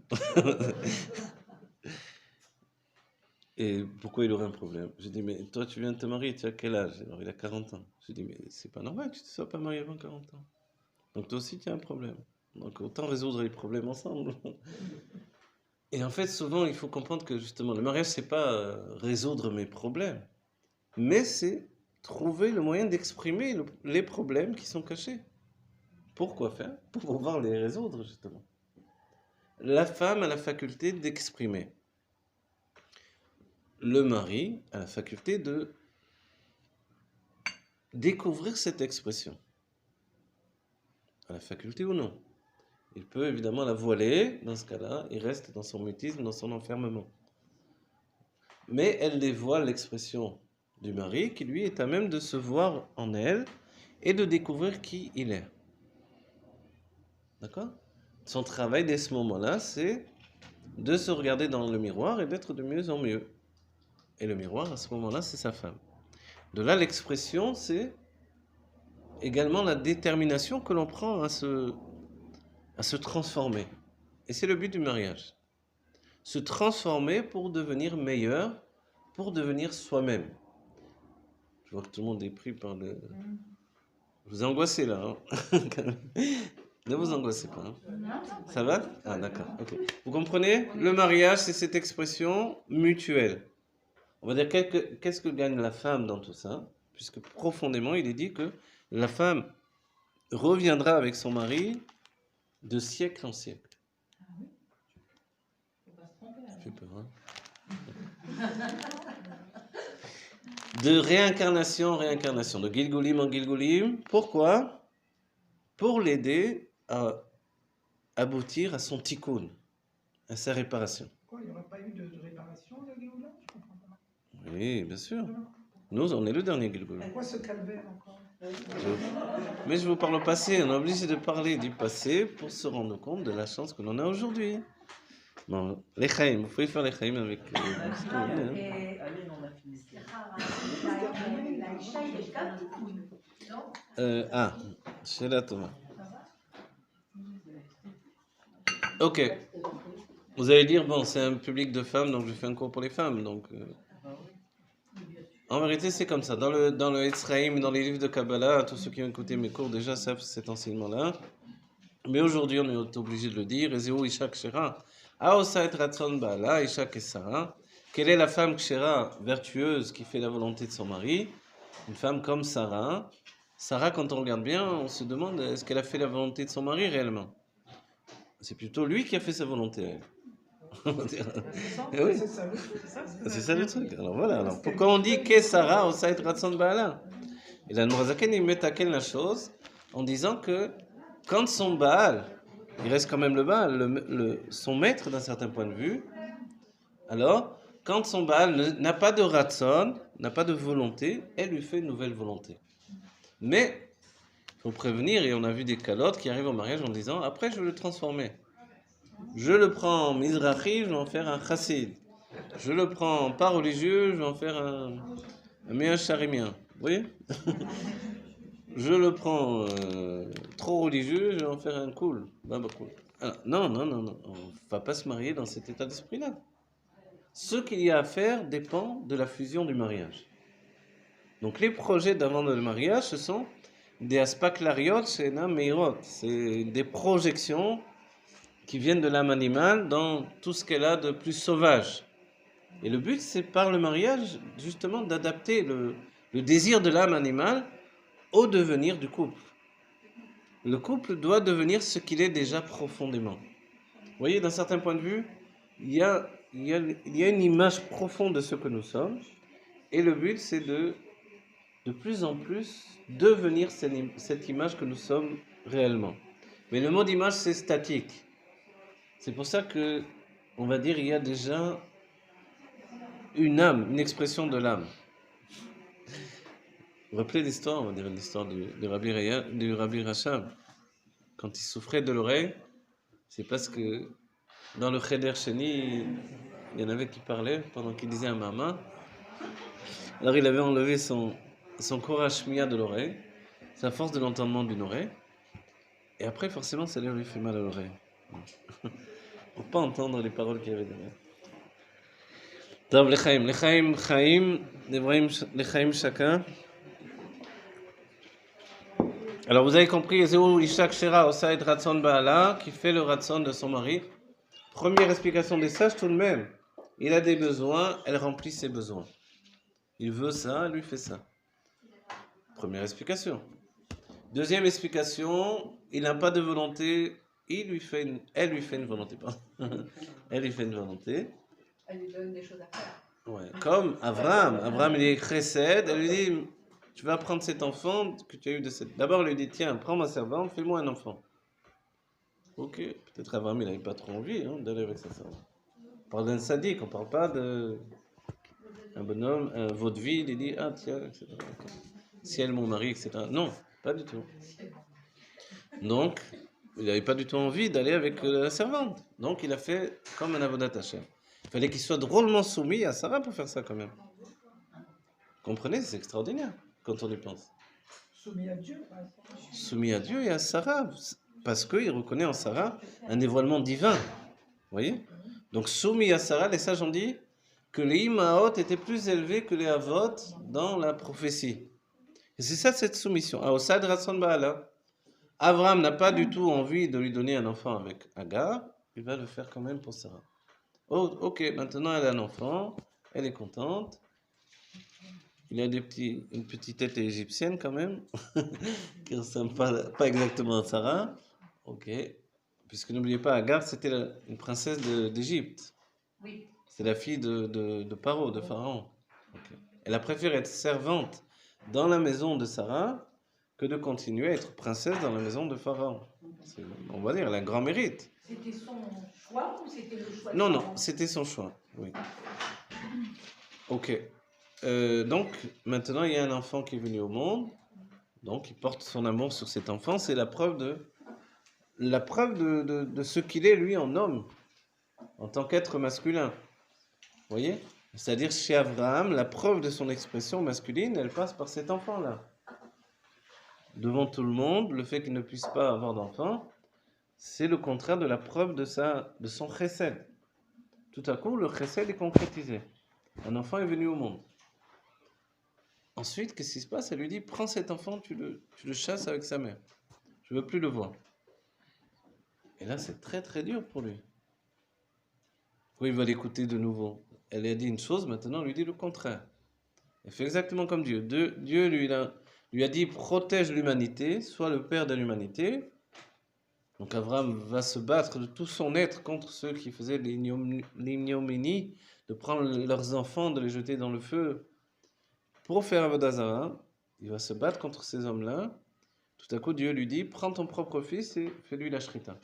Et pourquoi il aurait un problème? Je dis, mais toi tu viens de te marier, tu as quel âge? Alors il a 40 ans. Je dis, mais c'est pas normal que tu ne te sois pas marié avant 40 ans. Donc toi aussi tu as un problème. Donc autant résoudre les problèmes ensemble. Et en fait, souvent, il faut comprendre que justement, le mariage, c'est pas résoudre mes problèmes, mais c'est trouver le moyen d'exprimer les problèmes qui sont cachés. Pourquoi faire? Pour pouvoir les résoudre, justement. La femme a la faculté d'exprimer. Le mari a la faculté de découvrir cette expression. A la faculté ou non. Il peut évidemment la voiler, dans ce cas-là, il reste dans son mutisme, dans son enfermement. Mais elle dévoile l'expression du mari, qui lui est à même de se voir en elle et de découvrir qui il est. D'accord? Son travail dès ce moment-là, c'est de se regarder dans le miroir et d'être de mieux en mieux. Et le miroir, à ce moment-là, c'est sa femme. De là, l'expression, c'est également la détermination que l'on prend à se transformer. Et c'est le but du mariage. Se transformer pour devenir meilleur, pour devenir soi-même. Je vois que tout le monde est pris par le... Vous angoissez là. Hein. Ne vous angoissez pas. Hein. Ça va? Ah d'accord. Okay. Vous comprenez? Le mariage, c'est cette expression mutuelle. On va dire qu'est-ce que gagne la femme dans tout ça? Puisque profondément, il est dit que la femme reviendra avec son mari de siècle en siècle. Ça fait peur, hein? De réincarnation en réincarnation, de Gilgulim en Gilgulim. Pourquoi? Pour l'aider à aboutir à son tikkun, à sa réparation. Quoi, il n'y aurait pas eu de réparation, le Géoula? Je comprends pas. Oui, bien sûr. Nous, on est le dernier Gilgulim. Pourquoi ce calvaire encore? Mais je vous parle au passé, on est obligé de parler du passé pour se rendre compte de la chance que l'on a aujourd'hui. Bon, les chaim, vous pouvez faire les chaim avec ce que vous voulez, hein. C'est là Thomas. Ok. Vous allez dire, bon, c'est un public de femmes, donc je fais un cours pour les femmes. Donc, en vérité, c'est comme ça. Dans le Etzraïm, dans les livres de Kabbalah, tous ceux qui ont écouté mes cours déjà savent cet enseignement-là. Mais aujourd'hui, on est obligé de le dire. Ezeu Isha Kshera. Aosa et Ratson Baala, Isha Kesara. Quelle est la femme Kshera, vertueuse, qui fait la volonté de son mari? Une femme comme Sarah. Sarah, quand on regarde bien, on se demande, est-ce qu'elle a fait la volonté de son mari réellement? C'est plutôt lui qui a fait sa volonté. Eh oui. C'est ça le truc. Alors voilà. Alors, pourquoi on dit que Sarah Osa et Ratson Baala? Et la Nourazaken, il met à quelle la chose en disant que quand son Baal, il reste quand même le Baal, son maître d'un certain point de vue, alors, quand son Baal n'a pas de Ratson, n'a pas de volonté, elle lui fait une nouvelle volonté. Mais, il faut prévenir, et on a vu des calottes qui arrivent au mariage en disant, après je vais le transformer. Je le prends en Mizrahi, je vais en faire un chassid. Je le prends pas religieux, je vais en faire un meilleur charimien. Vous voyez? Je le prends trop religieux, je vais en faire un cool. Cool. Alors, non, on ne va pas se marier dans cet état d'esprit-là. Ce qu'il y a à faire dépend de la fusion du mariage. Donc les projets d'avant le mariage, ce sont des aspaklariot shena meirot. C'est des projections qui viennent de l'âme animale dans tout ce qu'elle a de plus sauvage. Et le but, c'est par le mariage, justement, d'adapter le désir de l'âme animale au devenir du couple. Le couple doit devenir ce qu'il est déjà profondément. Vous voyez, d'un certain point de vue, il y a une image profonde de ce que nous sommes, et le but, c'est de plus en plus devenir cette image que nous sommes réellement. Mais le mot d'image, c'est statique. C'est pour ça que, on va dire, il y a déjà une âme, une expression de l'âme. Vous vous rappelez l'histoire, on va dire l'histoire du Rabbi Rachab. Quand il souffrait de l'oreille, c'est parce que dans le Cheder Sheni, il y en avait qui parlaient pendant qu'il disait un mama. Alors il avait enlevé son courage de l'oreille, sa force de l'entendement d'une oreille, et après forcément ça lui fait mal à l'oreille. Pour pas entendre les paroles qu'il y avait derrière. טוב, לחיים, דברים לחיים שקה. Alors vous avez compris, Ezeu Isha Kshera Osa et Ratson Baala, qui fait le Ratson de son mari. Première explication des sages tout de même. Il a des besoins, elle remplit ses besoins. Il veut ça, elle lui fait ça. Première explication. Deuxième explication, il n'a pas de volonté, elle lui fait une volonté. Pardon. Elle lui fait une volonté. Elle lui donne des choses à faire. Ouais. Comme Abraham il est chesed, elle lui dit, tu vas prendre cet enfant que tu as eu de cette... D'abord elle lui dit, tiens, prends ma servante, fais-moi un enfant. Ok, peut-être Abraham il n'avait pas trop envie d'aller avec sa servante. On parle d'un sadique, on ne parle pas d'un bonhomme, un vaudeville, il dit, ah tiens, etc. Okay. Ciel mon mari, etc. Non, pas du tout. Donc, il n'avait pas du tout envie d'aller avec la servante. Donc il a fait comme un avodat Hashem. Il fallait qu'il soit drôlement soumis à Sarah pour faire ça quand même. Comprenez, c'est extraordinaire quand on y pense. Soumis à Dieu, par exemple. Soumis à Dieu et à Sarah, parce qu'il reconnaît en Sarah un dévoilement divin. Vous voyez? Donc soumis à Sarah, les sages ont dit que les Imaot étaient plus élevés que les Avot dans la prophétie. Et c'est ça cette soumission. Aosad Ratson Baala. Abraham n'a pas du tout envie de lui donner un enfant avec Agar, il va le faire quand même pour Sarah. Oh, ok, maintenant elle a un enfant, elle est contente. Il a une petite tête égyptienne quand même, qui ne ressemble pas exactement à Sarah. Ok, puisque n'oubliez pas, Agar c'était une princesse d'Égypte. Oui. C'est la fille de Paro, de Pharaon. Ok. Elle a préféré être servante dans la maison de Sarah que de continuer à être princesse dans la maison de Pharaon. On va dire, elle a un grand mérite. C'était son choix ou c'était le choix Non, de non, Pharaon? c'était son choix. Oui. Ok. Donc, maintenant, il y a un enfant qui est venu au monde. Donc, il porte son amour sur cet enfant. C'est la preuve de ce qu'il est, lui, en homme, en tant qu'être masculin. Vous voyez? C'est-à-dire, chez Abraham, la preuve de son expression masculine, elle passe par cet enfant-là. Devant tout le monde, le fait qu'il ne puisse pas avoir d'enfant, c'est le contraire de la preuve de son chesed. Tout à coup, le chesed est concrétisé. Un enfant est venu au monde. Ensuite, qu'est-ce qui se passe? Elle lui dit, prends cet enfant, tu le chasses avec sa mère. Je ne veux plus le voir. Et là, c'est très très dur pour lui. Pourquoi il va l'écouter de nouveau? Elle lui a dit une chose, maintenant, elle lui dit le contraire. Elle fait exactement comme Dieu. Dieu lui a dit, protège l'humanité, sois le père de l'humanité. Donc Abraham va se battre de tout son être contre ceux qui faisaient l'ignominie, de prendre leurs enfants, de les jeter dans le feu pour faire Avodah Zarah. Il va se battre contre ces hommes-là. Tout à coup, Dieu lui dit, prends ton propre fils et fais-lui la shrita.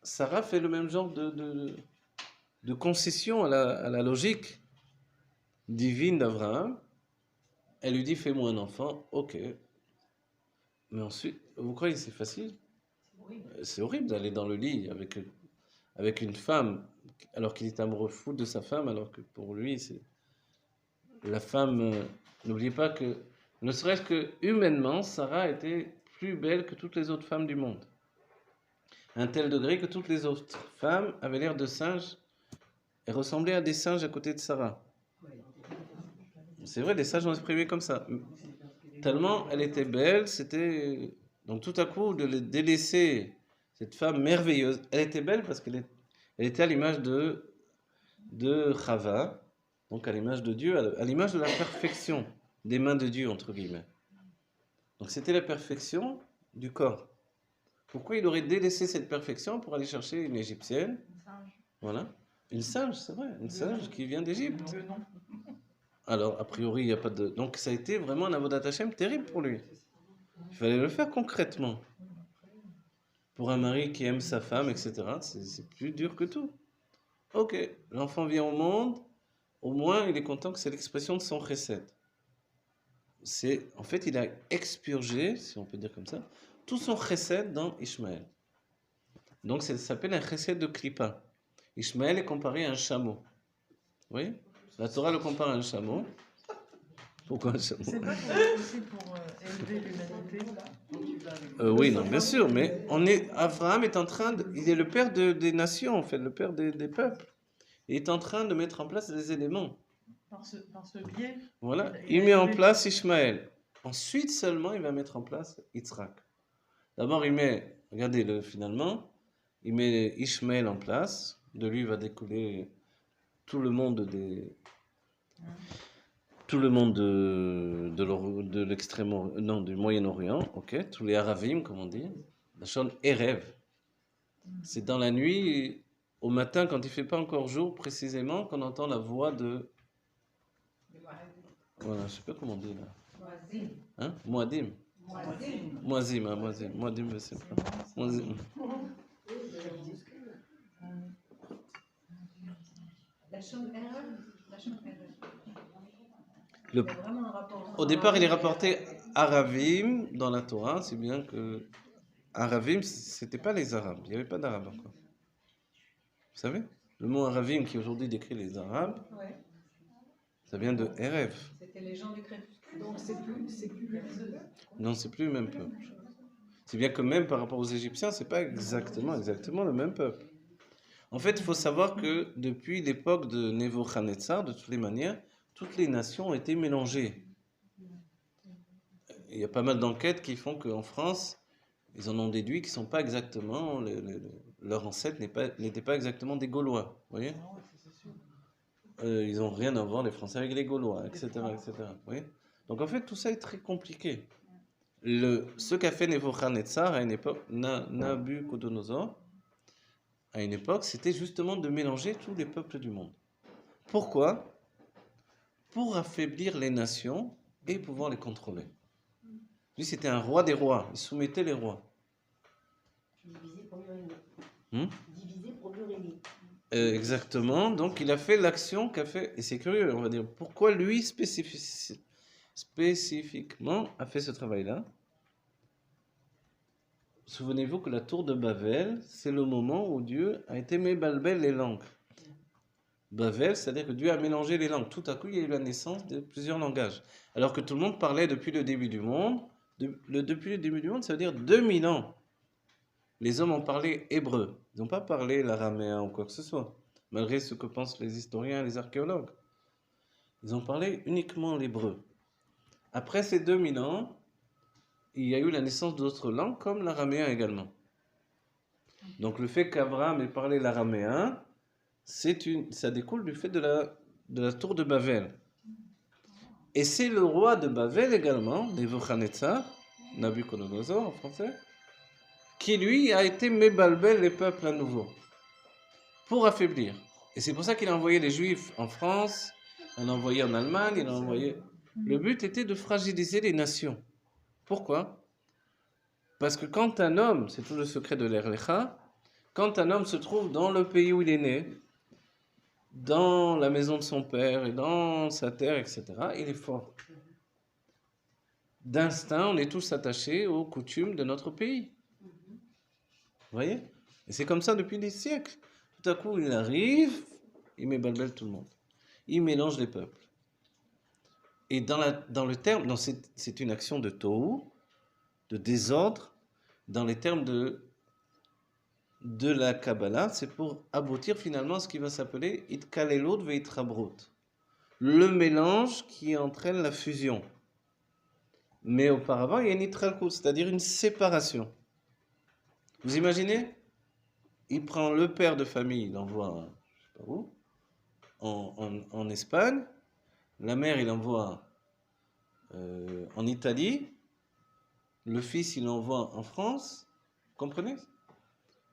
Sarah fait le même genre de concession à la logique divine d'Abraham. Elle lui dit, fais-moi un enfant, ok. Mais ensuite, vous croyez que c'est facile? C'est horrible d'aller dans le lit avec une femme, alors qu'il est amoureux fou de sa femme, alors que pour lui, c'est la femme. N'oubliez pas que, ne serait-ce que humainement, Sarah était plus belle que toutes les autres femmes du monde. À un tel degré que toutes les autres femmes avaient l'air de singes et ressemblaient à des singes à côté de Sarah. C'est vrai, les sages ont exprimé comme ça. Tellement elle était belle, c'était. Donc tout à coup, de délaisser cette femme merveilleuse. Elle était belle parce qu'elle était à l'image de Chava, donc à l'image de Dieu, à l'image de la perfection des mains de Dieu, entre guillemets. Donc c'était la perfection du corps. Pourquoi il aurait délaissé cette perfection pour aller chercher une égyptienne? Voilà. Une singe, c'est vrai, une singe qui vient d'Égypte. Alors, a priori, il n'y a pas de. Donc ça a été vraiment un avodat Hashem terrible pour lui. Il fallait le faire concrètement. Pour un mari qui aime sa femme, etc., c'est plus dur que tout. Ok, l'enfant vient au monde, au moins il est content que c'est l'expression de son chesed. En fait, il a expurgé, si on peut dire comme ça, tout son chesed dans Ishmaël. Donc ça s'appelle un chesed de Klippa. Ishmaël est comparé à un chameau. Vous voyez? La Torah le compare à un chameau. Pourquoi un chameau? C'est pas aussi pour élever l'humanité. Oui, non, bien sûr, mais Abraham est en train il est le père des nations, en fait, le père des peuples. Il est en train de mettre en place des éléments. Par ce biais. Voilà, il met en place Ishmaël. Ensuite seulement, il va mettre en place Yitzhak. D'abord, regardez-le finalement, il met Ishmaël en place. De lui va découler tout le monde de l'extrême, non, du Moyen-Orient, ok, tous les Aravim, comme on dit, la chaîne Erev. C'est dans la nuit, au matin, quand il ne fait pas encore jour, précisément, qu'on entend la voix de. Voilà, je ne sais pas comment on dit là. Hein? Moadim. Moazim, hein, Moazim. Moadim, je ne sais pas. Moazim. Au départ, il est rapporté Aravim dans la Torah, c'est bien que Aravim, c'était pas les Arabes, il n'y avait pas d'Arabes encore. Vous savez? Le mot Aravim qui aujourd'hui décrit les Arabes, Ça vient de Erev. C'était les gens du crépuscule. Donc c'est plus le même peuple. Non, c'est plus le même peuple. C'est bien que même par rapport aux Égyptiens, c'est pas exactement le même peuple. En fait, il faut savoir que depuis l'époque de Nebuchadnezzar, de toutes les manières, toutes les nations ont été mélangées. Il y a pas mal d'enquêtes qui font qu'en France, ils en ont déduit qu'ils sont pas exactement, leur ancêtre n'était pas exactement des Gaulois. Vous voyez? Ah ouais, ça, c'est sûr. Ils n'ont rien à voir, les Français, avec les Gaulois, etc. etc. Vous voyez? Donc en fait, tout ça est très compliqué. Ce qu'a fait Nebuchadnezzar à une époque, Nabucodonosor, à une époque, c'était justement de mélanger tous les peuples du monde. Pourquoi? Pour affaiblir les nations et pouvoir les contrôler. Lui, c'était un roi des rois, il soumettait les rois. Diviser pour mieux régner. Hmm? Diviser pour mieux régner. Exactement, donc il a fait l'action qu'a fait, et c'est curieux, on va dire, pourquoi lui spécifiquement a fait ce travail-là. Souvenez-vous que la tour de Babel, c'est le moment où Dieu a été mébalbel les langues. Babel, c'est-à-dire que Dieu a mélangé les langues. Tout à coup, il y a eu la naissance de plusieurs langages. Alors que tout le monde parlait depuis le début du monde. Depuis le début du monde, ça veut dire 2000 ans. Les hommes ont parlé hébreu. Ils n'ont pas parlé l'araméen ou quoi que ce soit, malgré ce que pensent les historiens et les archéologues. Ils ont parlé uniquement l'hébreu. Après ces 2000 ans, il y a eu la naissance d'autres langues, comme l'araméen également. Donc le fait qu'Abraham ait parlé l'araméen, ça découle du fait de la tour de Babel. Et c'est le roi de Babel également, Nebuchadnezzar, Nabucodonosor en français, qui lui a été mébalbel les peuples à nouveau, pour affaiblir. Et c'est pour ça qu'il a envoyé les Juifs en France, il a envoyé en Allemagne, il a envoyé... Le but était de fragiliser les nations. Pourquoi? Parce que quand un homme, c'est tout le secret de l'Erlecha, quand un homme se trouve dans le pays où il est né, dans la maison de son père et dans sa terre, etc., il est fort. D'instinct, on est tous attachés aux coutumes de notre pays. Vous voyez? Et c'est comme ça depuis des siècles. Tout à coup, il arrive, il mébalbelle tout le monde. Il mélange les peuples. Et dans le terme, c'est une action de tohu, de désordre, dans les termes de la Kabbalah, c'est pour aboutir finalement à ce qui va s'appeler Itkalelot veitrabrot, le mélange qui entraîne la fusion. Mais auparavant, il y a une itralkut, c'est-à-dire une séparation. Vous imaginez? Il prend le père de famille, il l'envoie, je sais pas où, en Espagne, la mère, il l'envoie en Italie, le fils, il l'envoie en France, vous comprenez?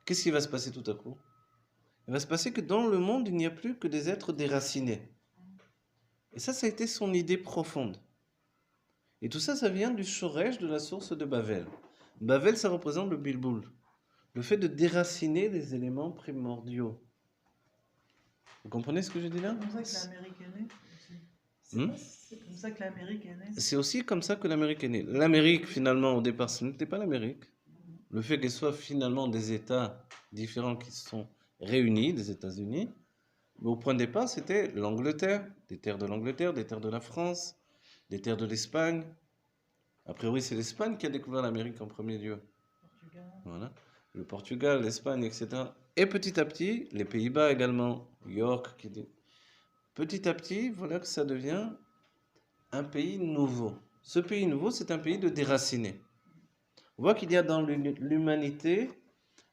Qu'est-ce qui va se passer tout à coup? Il va se passer que dans le monde, il n'y a plus que des êtres déracinés. Et ça a été son idée profonde. Et tout ça, ça vient du shoresh, de la source de Babel. Babel, ça représente le bilboul, le fait de déraciner les éléments primordiaux. Vous comprenez ce que je dis là? C'est comme ça que l'Amérique est née aussi. Hmm? C'est comme ça que l'Amérique est née. C'est aussi comme ça que l'Amérique est née. L'Amérique, finalement, au départ, ce n'était pas l'Amérique. Le fait qu'elle soit finalement des États différents qui se sont réunis, des États-Unis, mais au point de départ, c'était l'Angleterre, des terres de l'Angleterre, des terres de la France, des terres de l'Espagne. A priori, c'est l'Espagne qui a découvert l'Amérique en premier lieu. Portugal. Voilà. Le Portugal, l'Espagne, etc. Et petit à petit, les Pays-Bas également, York, petit à petit, voilà que ça devient un pays nouveau. Ce pays nouveau, c'est un pays de déracinés. On voit qu'il y a dans l'humanité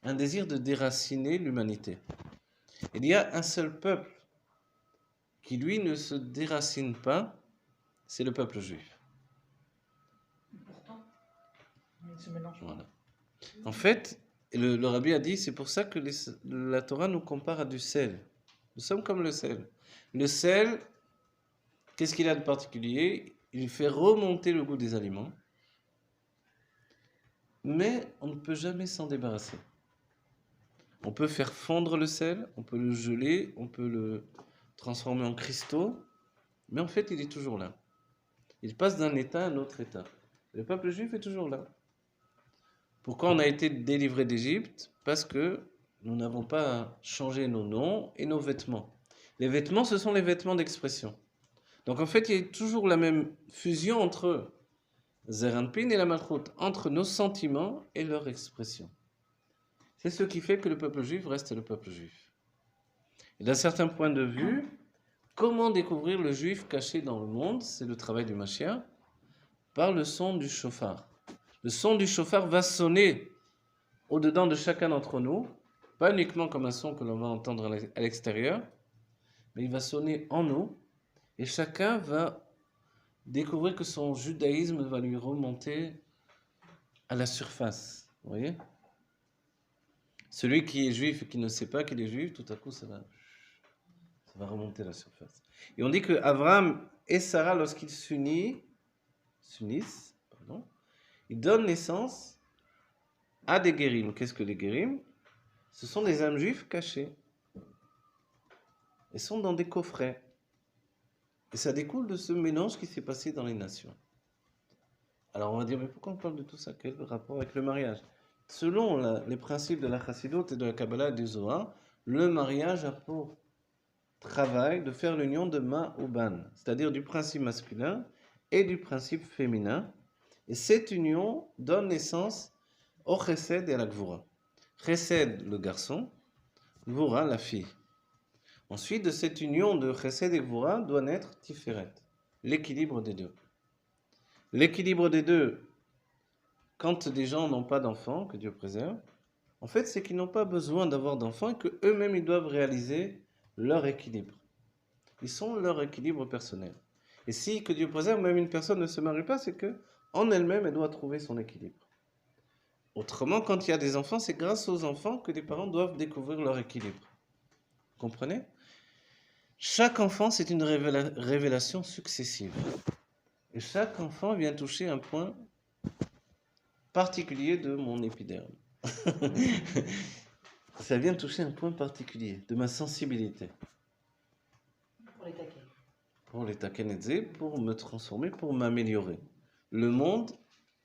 un désir de déraciner l'humanité. Il y a un seul peuple qui, lui, ne se déracine pas, c'est le peuple juif. Pourtant, Mais ils se mélangent pas. Voilà. En fait, le rabbi a dit, c'est pour ça que la Torah nous compare à du sel. Nous sommes comme le sel. Le sel, qu'est-ce qu'il a de particulier? Il fait remonter le goût des aliments, mais on ne peut jamais s'en débarrasser. On peut faire fondre le sel, on peut le geler, on peut le transformer en cristaux, mais en fait, il est toujours là. Il passe d'un état à un autre état. Le peuple juif est toujours là. Pourquoi on a été délivré d'Égypte? Parce que nous n'avons pas changé nos noms et nos vêtements. Les vêtements, ce sont les vêtements d'expression. Donc en fait, il y a toujours la même fusion entre Zeir Anpin et la Malchut, entre nos sentiments et leur expression. C'est ce qui fait que le peuple juif reste le peuple juif. Et d'un certain point de vue, comment découvrir le juif caché dans le monde? C'est le travail du Mashiach, par le son du shofar. Le son du shofar va sonner au-dedans de chacun d'entre nous, pas uniquement comme un son que l'on va entendre à l'extérieur, mais il va sonner en nous, et chacun va découvrir que son judaïsme va lui remonter à la surface. Vous voyez? Celui qui est juif et qui ne sait pas qu'il est juif, tout à coup, ça va remonter à la surface. Et on dit que Abraham et Sarah, lorsqu'ils s'unissent, ils donnent naissance à des guérim. Qu'est-ce que les guérim? Ce sont des âmes juives cachées. Elles sont dans des coffrets. Et ça découle de ce mélange qui s'est passé dans les nations. Alors on va dire, mais pourquoi on parle de tout ça? Quel rapport avec le mariage? Selon les principes de la Chassidut et de la Kabbalah et du Zohar, le mariage a pour travail de faire l'union de Ma ou Ban, c'est-à-dire du principe masculin et du principe féminin. Et cette union donne naissance au Chesed et à la Gvura. Chesed, le garçon, Gvura, la fille. Ensuite, de cette union de Chesed et Gvura doit naître Tiferet, l'équilibre des deux. L'équilibre des deux, quand des gens n'ont pas d'enfants, que Dieu préserve, en fait, c'est qu'ils n'ont pas besoin d'avoir d'enfants et qu'eux-mêmes, ils doivent réaliser leur équilibre. Ils sont leur équilibre personnel. Et si, que Dieu préserve, même une personne ne se marie pas, c'est que en elle-même, elle doit trouver son équilibre. Autrement, quand il y a des enfants, c'est grâce aux enfants que les parents doivent découvrir leur équilibre. Vous comprenez? Chaque enfant, c'est une révélation successive. Et chaque enfant vient toucher un point particulier de mon épiderme. Ça vient toucher un point particulier de ma sensibilité. Pour les taquets. Pour les taquenetze, pour me transformer, pour m'améliorer. Le monde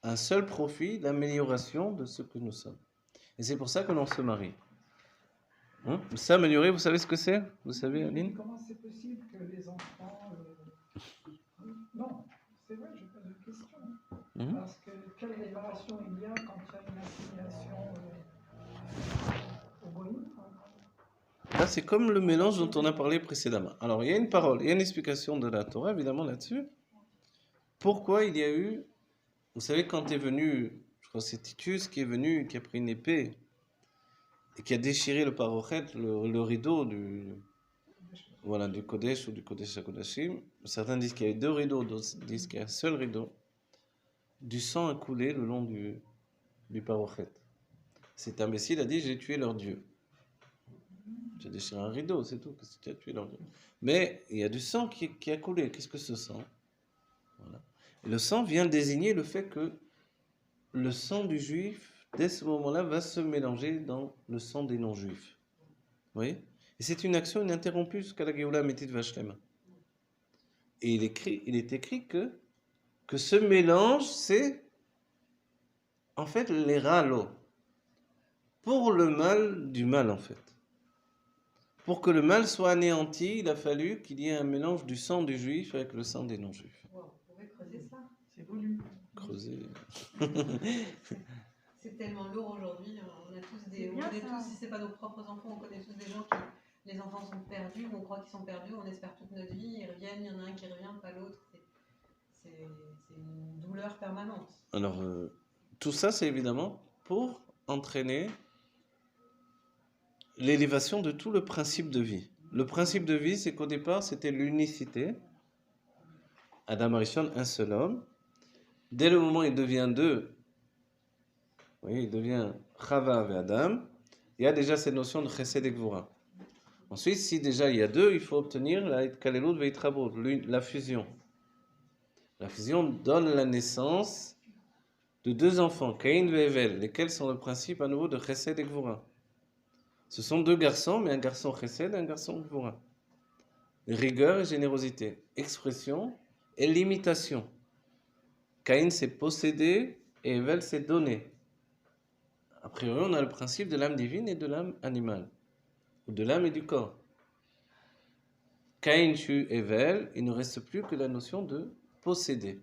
a un seul profit, l'amélioration de ce que nous sommes. Et c'est pour ça que l'on se marie. S'améliorer, vous savez ce que c'est? Vous savez, Aline? Comment c'est possible que les enfants... Non, c'est vrai, je pose une question. Parce que quelle révélation il y a quand il y a une assignation au Goïm? Là, c'est comme le mélange dont on a parlé précédemment. Alors, il y a une parole, il y a une explication de la Torah, évidemment, là-dessus. Pourquoi il y a eu... Vous savez, quand est venu, je crois que c'est Titus qui est venu, qui a pris une épée et qui a déchiré le parochet, le rideau du Kodesh ou du Kodesh HaKodashim. Certains disent qu'il y a eu deux rideaux, d'autres disent qu'il y a un seul rideau. Du sang a coulé le long du parochet. Cet imbécile a dit, j'ai tué leur Dieu. J'ai déchiré un rideau, c'est tout, parce que tu as tué leur Dieu. Mais il y a du sang qui a coulé. Qu'est-ce que ce sang? Voilà. Et le sang vient désigner le fait que le sang du juif, dès ce moment-là, va se mélanger dans le sang des non-juifs. Vous voyez? Et c'est une action ininterrompue jusqu'à la Géoula Métit Vachlema. Et il est écrit que ce mélange, c'est en fait les râles pour le mal du mal, en fait. Pour que le mal soit anéanti, il a fallu qu'il y ait un mélange du sang du juif avec le sang des non-juifs. Wow, vous pouvez creuser ça? C'est voulu. Creuser. C'est tellement lourd aujourd'hui. On a tous C'est on bien connaît ça. tous, si c'est pas nos propres enfants, on connaît tous des gens qui, les enfants sont perdus, on croit qu'ils sont perdus, on espère toute notre vie, ils reviennent, il y en a un qui revient, pas l'autre. C'est une douleur permanente. Alors, tout ça, c'est évidemment pour entraîner l'élévation de tout le principe de vie. Le principe de vie, c'est qu'au départ, c'était l'unicité. Adam Arishon, un seul homme. Dès le moment où il devient deux, oui, il devient Chava et Adam, il y a déjà cette notion de Chesed et Gvura. Ensuite, si déjà il y a deux, il faut obtenir la Kalelut Veitrabot, la fusion. La fusion donne la naissance de deux enfants, Caïn et Hevel, lesquels sont le principe à nouveau de Chesed et Gvura. Ce sont deux garçons, mais un garçon Chesed et un garçon Gvura. Rigueur et générosité, expression et limitation. Caïn c'est posséder et Hevel c'est donner. A priori, on a le principe de l'âme divine et de l'âme animale, ou de l'âme et du corps. Caïn tue Hevel, il ne reste plus que la notion de posséder.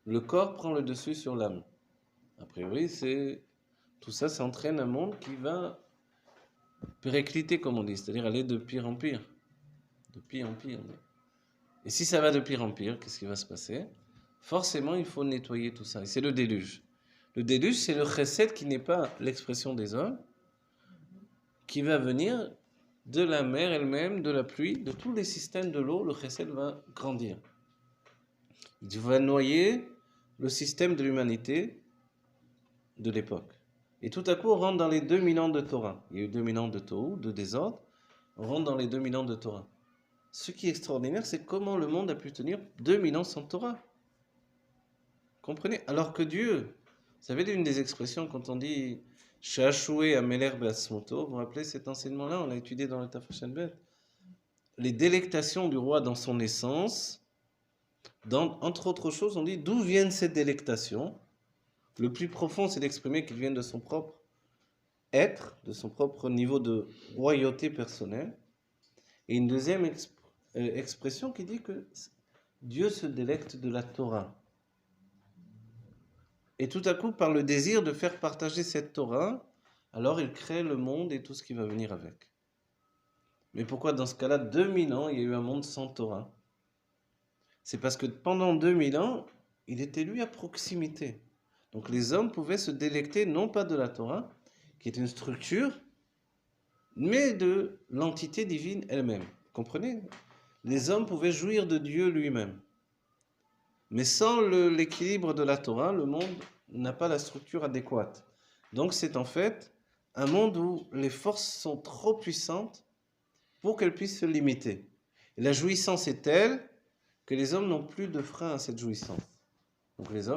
Le corps prend le dessus sur l'âme. A priori, tout ça, ça entraîne un monde qui va péricliter, comme on dit, c'est-à-dire aller de pire en pire. De pire en pire. Et si ça va de pire en pire, qu'est-ce qui va se passer? Forcément, il faut nettoyer tout ça. Et c'est le déluge. Le déluge, c'est le chesed qui n'est pas l'expression des hommes, qui va venir de la mer elle-même, de la pluie, de tous les systèmes de l'eau. Le chesed va grandir. Il va noyer le système de l'humanité de l'époque. Et tout à coup, on rentre dans les 2000 ans de Torah. Il y a eu 2000 ans de Tohu, de désordre. On rentre dans les 2000 ans de Torah. Ce qui est extraordinaire, c'est comment le monde a pu tenir 2000 ans sans Torah. Comprenez? Alors que Dieu, vous savez, une des expressions quand on dit Shachoué Ameler Beasmoto, vous vous rappelez cet enseignement-là, on l'a étudié dans le Tafshanbet. Les délectations du roi dans son essence, entre autres choses, on dit d'où viennent ces délectations. Le plus profond, c'est d'exprimer qu'ils viennent de son propre être, de son propre niveau de royauté personnelle. Et une deuxième expression qui dit que Dieu se délecte de la Torah. Et tout à coup, par le désir de faire partager cette Torah, alors il crée le monde et tout ce qui va venir avec. Mais pourquoi dans ce cas-là, 2000 ans, il y a eu un monde sans Torah? C'est parce que pendant 2000 ans, il était lui à proximité. Donc les hommes pouvaient se délecter non pas de la Torah, qui est une structure, mais de l'entité divine elle-même. Comprenez? Les hommes pouvaient jouir de Dieu lui-même. Mais sans l'équilibre de la Torah, le monde n'a pas la structure adéquate. Donc c'est en fait un monde où les forces sont trop puissantes pour qu'elles puissent se limiter. Et la jouissance est telle que les hommes n'ont plus de frein à cette jouissance. Donc les hommes